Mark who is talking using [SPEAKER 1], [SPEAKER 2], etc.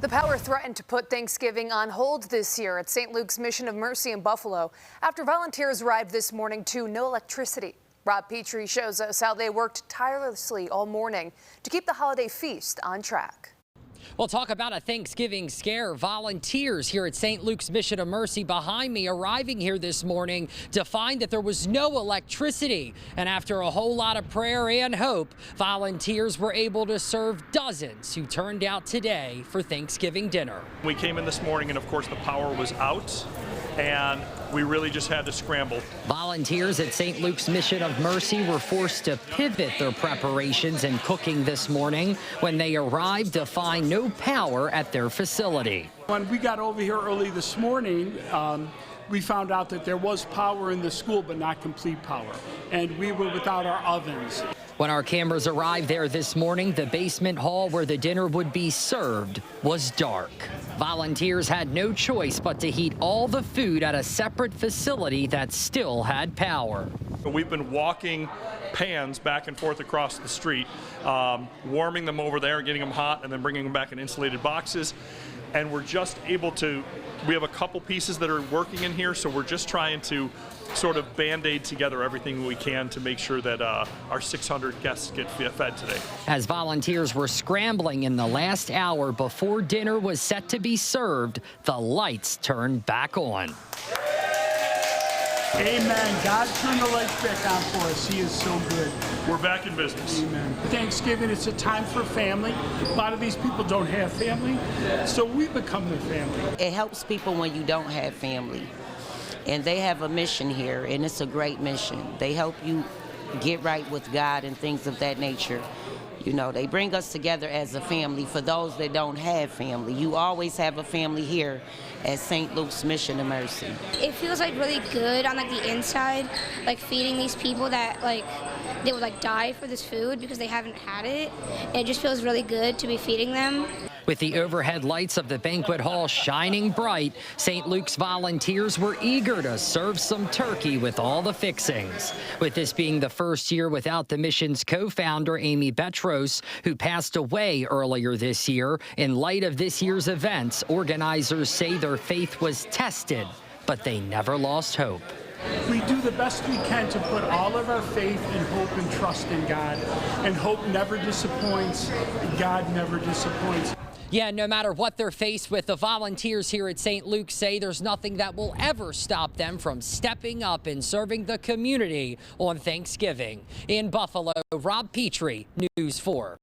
[SPEAKER 1] The power threatened to put Thanksgiving on hold this year at St. Luke's Mission of Mercy in Buffalo after volunteers arrived this morning to no electricity. Rob Petrie shows us how they worked tirelessly all morning to keep the holiday feast on track.
[SPEAKER 2] We'll talk about a Thanksgiving scare. Volunteers here at St. Luke's Mission of Mercy behind me arriving here this morning to find that there was no electricity. And after a whole lot of prayer and hope, volunteers were able to serve dozens who turned out today for Thanksgiving dinner.
[SPEAKER 3] We came in this morning and of course the power was out and we really just had to scramble.
[SPEAKER 2] Volunteers at St. Luke's Mission of Mercy were forced to pivot their preparations and cooking this morning when they arrived to find no power at their facility.
[SPEAKER 4] When we got over here early this morning, we found out that there was power in the school, but not complete power. And we were without our ovens.
[SPEAKER 2] When our cameras arrived there this morning, the basement hall where the dinner would be served was dark. Volunteers had no choice but to heat all the food at a separate facility that still had power.
[SPEAKER 3] We've been walking pans back and forth across the street, warming them over there and getting them hot and then bringing them back in insulated boxes. And we're just able to, we have a couple pieces that are working in here, so we're just trying to sort of band-aid together everything we can to make sure that our 600 guests get fed today.
[SPEAKER 2] As volunteers were scrambling in the last hour before dinner was set to be served, the lights turned back on.
[SPEAKER 4] Amen. God turned the lights back on for us. He is so good.
[SPEAKER 3] We're back in business.
[SPEAKER 4] Amen. Thanksgiving, it's a time for family. A lot of these people don't have family, so we become their family.
[SPEAKER 5] It helps people when you don't have family. And they have a mission here, and it's a great mission. They help you get right with God and things of that nature. You know, they bring us together as a family for those that don't have family. You always have a family here at St. Luke's Mission of Mercy.
[SPEAKER 6] It feels like really good on like the inside, like feeding these people that like they would like die for this food because they haven't had it. And it just feels really good to be feeding them.
[SPEAKER 2] With the overhead lights of the banquet hall shining bright, St. Luke's volunteers were eager to serve some turkey with all the fixings. With this being the first year without the mission's co-founder, Amy Betros, who passed away earlier this year, in light of this year's events, organizers say their faith was tested, but they never lost hope.
[SPEAKER 4] We do the best we can to put all of our faith and hope and trust in God. And hope never disappoints. God never disappoints.
[SPEAKER 2] Yeah, no matter what they're faced with, the volunteers here at St. Luke say there's nothing that will ever stop them from stepping up and serving the community on Thanksgiving. In Buffalo, Rob Petrie, News 4.